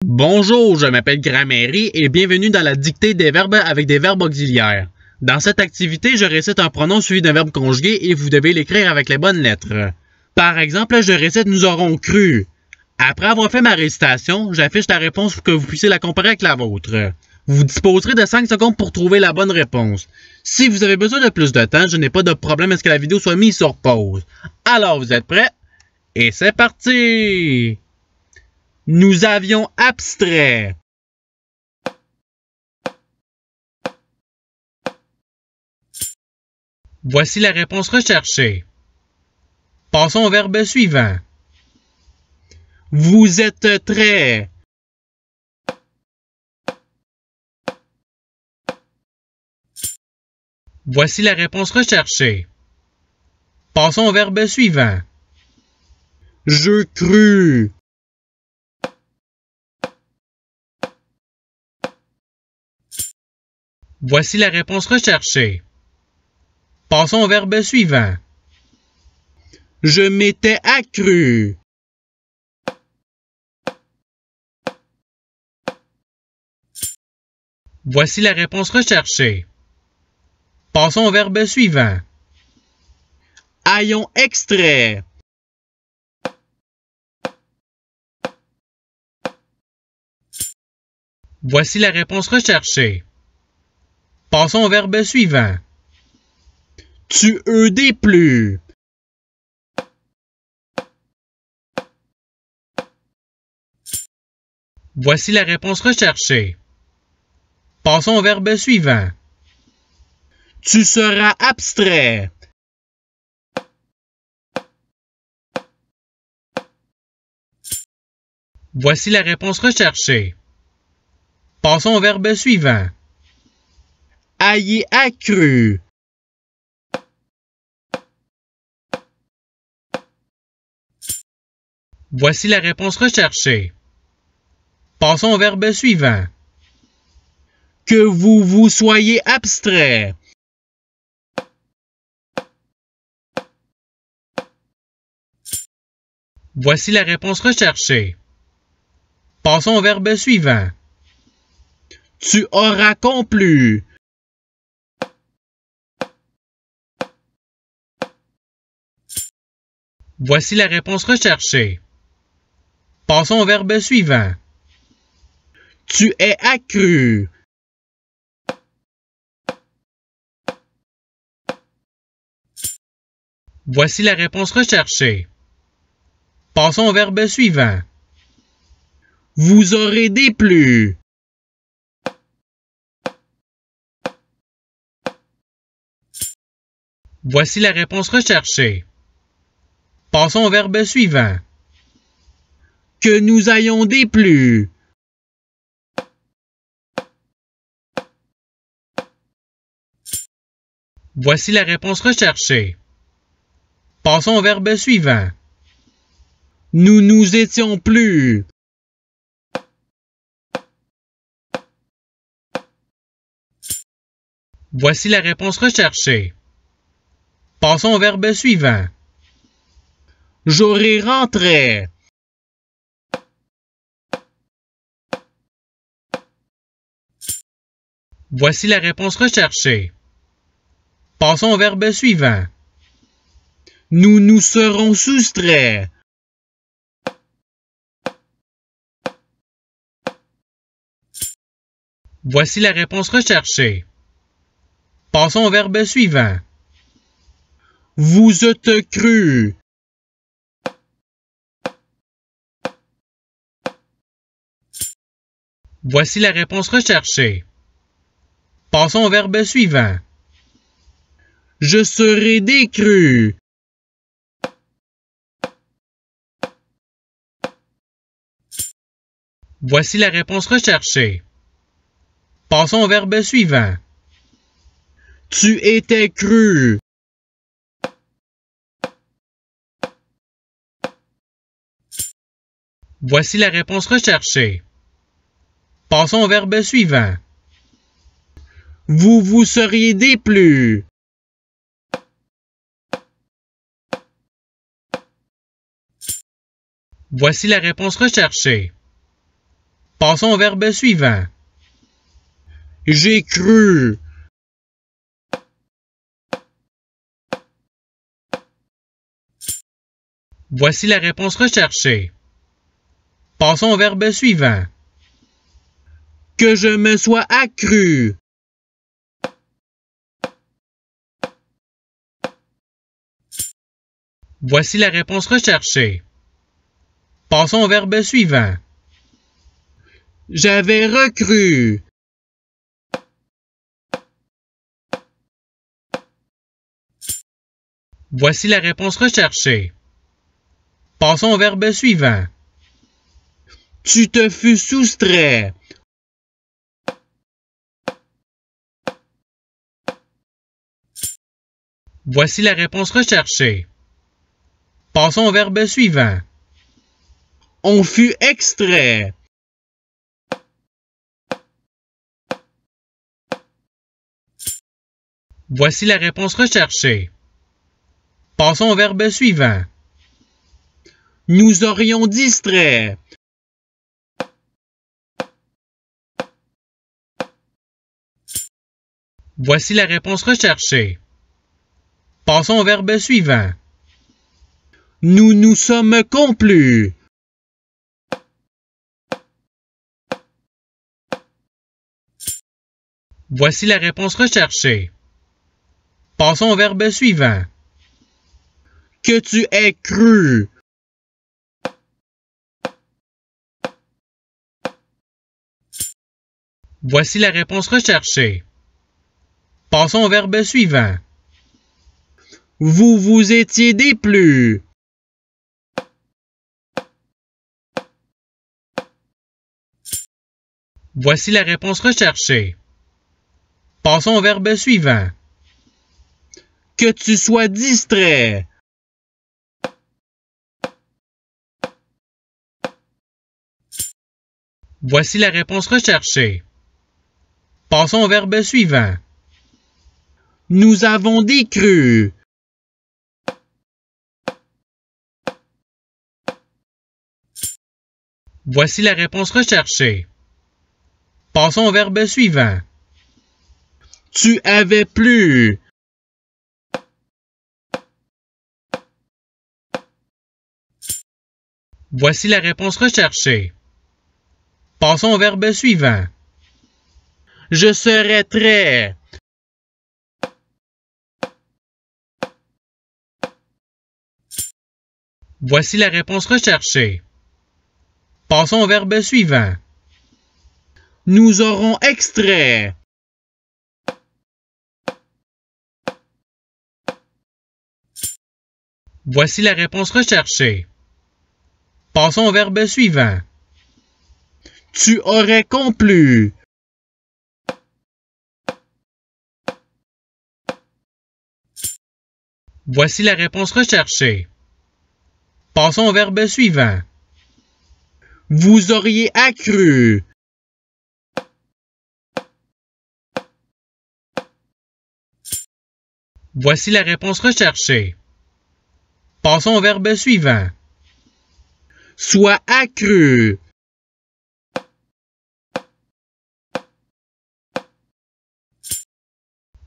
Bonjour, je m'appelle Gramairie et bienvenue dans la dictée des verbes avec des verbes auxiliaires. Dans cette activité, je récite un pronom suivi d'un verbe conjugué et vous devez l'écrire avec les bonnes lettres. Par exemple, je récite « nous aurons cru ». Après avoir fait ma récitation, j'affiche la réponse pour que vous puissiez la comparer avec la vôtre. Vous disposerez de 5 secondes pour trouver la bonne réponse. Si vous avez besoin de plus de temps, je n'ai pas de problème à ce que la vidéo soit mise sur pause. Alors, vous êtes prêts? Et c'est parti! Nous avions abstrait. Voici la réponse recherchée. Passons au verbe suivant. Vous êtes très. Voici la réponse recherchée. Passons au verbe suivant. Je crus. Voici la réponse recherchée. Passons au verbe suivant. Je m'étais accru. Voici la réponse recherchée. Passons au verbe suivant. Ayons extrait. Voici la réponse recherchée. Passons au verbe suivant. Tu déplues. Voici la réponse recherchée. Passons au verbe suivant. Tu seras abstrait. Voici la réponse recherchée. Passons au verbe suivant. Ayez accru. Voici la réponse recherchée. Passons au verbe suivant. Que vous soyez abstrait. Voici la réponse recherchée. Passons au verbe suivant. Tu auras complu. Voici la réponse recherchée. Passons au verbe suivant. Tu es accru. Voici la réponse recherchée. Passons au verbe suivant. Vous aurez déplu. Voici la réponse recherchée. Passons au verbe suivant. Que nous ayons déplu. Voici la réponse recherchée. Passons au verbe suivant. Nous nous étions plus. Voici la réponse recherchée. Passons au verbe suivant. J'aurais rentré. Voici la réponse recherchée. Passons au verbe suivant. Nous nous serons soustraits. Voici la réponse recherchée. Passons au verbe suivant. Vous êtes cru. Voici la réponse recherchée. Passons au verbe suivant. Je serai décru. Voici la réponse recherchée. Passons au verbe suivant. Tu étais cru. Voici la réponse recherchée. Passons au verbe suivant. Vous seriez déplu. Voici la réponse recherchée. Passons au verbe suivant. J'ai cru. Voici la réponse recherchée. Passons au verbe suivant. Que je me sois accru. Voici la réponse recherchée. Passons au verbe suivant. J'avais recru. Voici la réponse recherchée. Passons au verbe suivant. Tu te fus soustrait. Voici la réponse recherchée. Passons au verbe suivant. On fut extrait. Voici la réponse recherchée. Passons au verbe suivant. Nous aurions distrait. Voici la réponse recherchée. Passons au verbe suivant. Nous nous sommes complus. Voici la réponse recherchée. Passons au verbe suivant. Que tu aies cru. Voici la réponse recherchée. Passons au verbe suivant. Vous vous étiez déplu. Voici la réponse recherchée. Passons au verbe suivant. Que tu sois distrait. Voici la réponse recherchée. Passons au verbe suivant. Nous avons décru. Voici la réponse recherchée. Passons au verbe suivant. Tu avais plu. Voici la réponse recherchée. Passons au verbe suivant. Je serais très. Voici la réponse recherchée. Passons au verbe suivant. Nous aurons extrait. Voici la réponse recherchée. Passons au verbe suivant. Tu aurais complu. Voici la réponse recherchée. Passons au verbe suivant. Vous auriez accru. Voici la réponse recherchée. Passons au verbe suivant. Sois accru.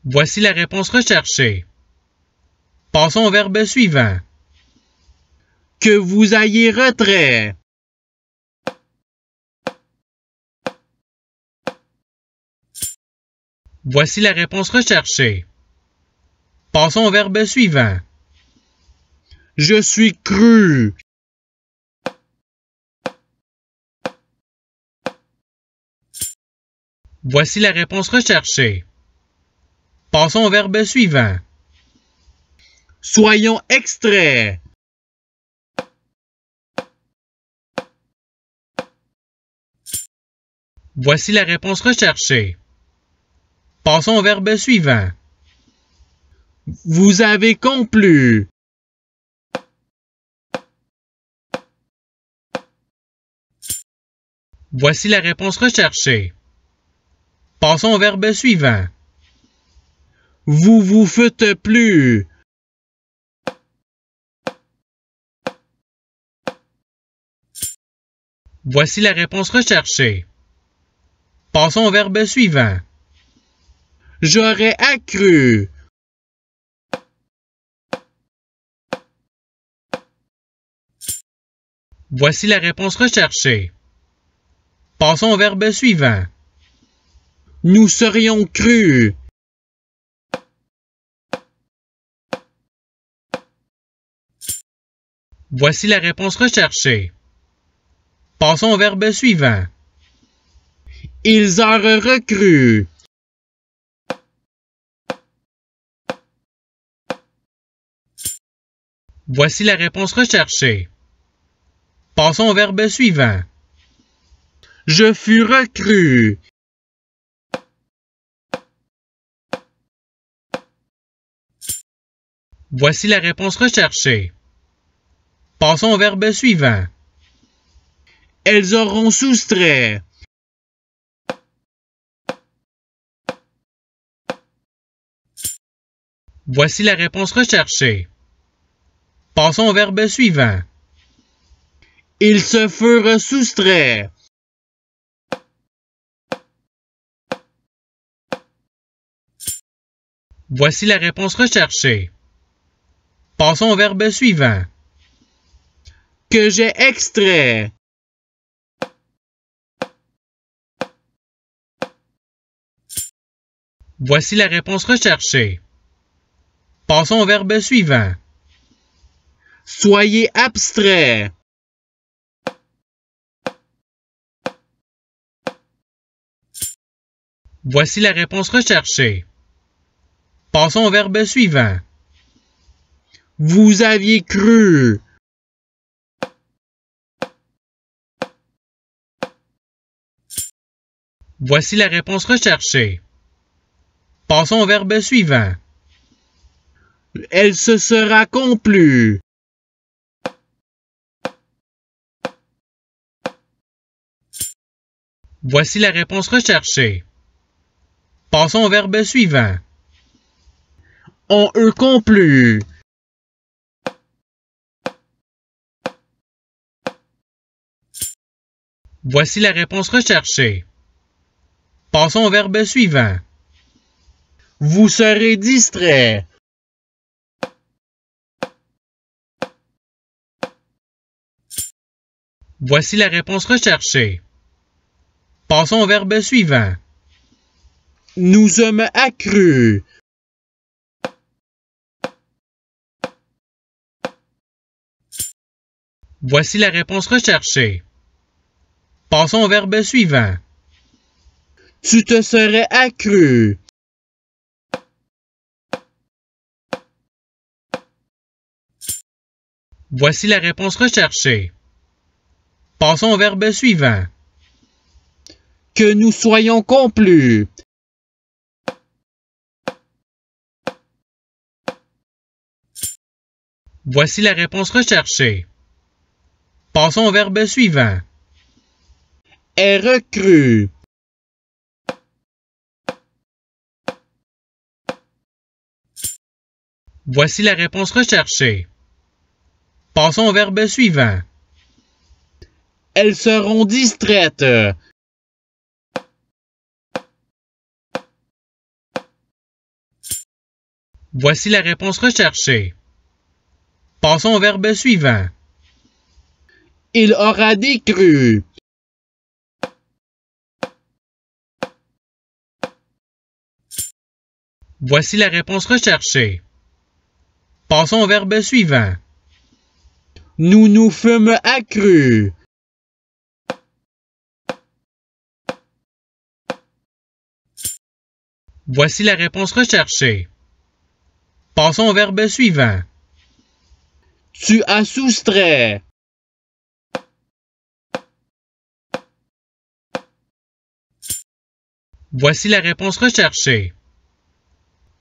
Voici la réponse recherchée. Passons au verbe suivant. Que vous ayez retrait. Voici la réponse recherchée. Passons au verbe suivant. Je suis cru. Voici la réponse recherchée. Passons au verbe suivant. Soyons extraits. Voici la réponse recherchée. Passons au verbe suivant. Vous avez complu. Voici la réponse recherchée. Passons au verbe suivant. Vous vous fûtes plu. Voici la réponse recherchée. Passons au verbe suivant. J'aurais accru. Voici la réponse recherchée. Passons au verbe suivant. Nous serions crus. Voici la réponse recherchée. Passons au verbe suivant. Ils auraient recru. Voici la réponse recherchée. Passons au verbe suivant. Je fus recru. Voici la réponse recherchée. Passons au verbe suivant. Elles auront soustrait. Voici la réponse recherchée. Passons au verbe suivant. Ils se furent soustraits. Voici la réponse recherchée. Passons au verbe suivant. Que j'ai extrait. Voici la réponse recherchée. Passons au verbe suivant. Soyez abstrait. Voici la réponse recherchée. Passons au verbe suivant. Vous aviez cru. Voici la réponse recherchée. Passons au verbe suivant. Elle se sera complu. Voici la réponse recherchée. Passons au verbe suivant. On eut complu. Voici la réponse recherchée. Passons au verbe suivant. Vous serez distrait. Voici la réponse recherchée. Passons au verbe suivant. Nous sommes accrus. Voici la réponse recherchée. Passons au verbe suivant. Tu te serais accru. Voici la réponse recherchée. Passons au verbe suivant. Que nous soyons complus. Voici la réponse recherchée. Passons au verbe suivant. Est recru. Voici la réponse recherchée. Passons au verbe suivant. Elles seront distraites. Voici la réponse recherchée. Passons au verbe suivant. Il aura décru. Voici la réponse recherchée. Passons au verbe suivant. Nous nous fûmes accrus. Voici la réponse recherchée. Passons au verbe suivant. Tu as soustrait. Voici la réponse recherchée.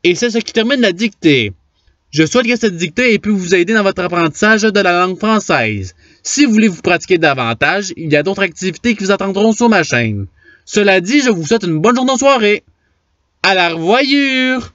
Et c'est ce qui termine la dictée. Je souhaite que cette dictée ait pu vous aider dans votre apprentissage de la langue française. Si vous voulez vous pratiquer davantage, il y a d'autres activités qui vous attendront sur ma chaîne. Cela dit, je vous souhaite une bonne journée de soirée. À la revoyure!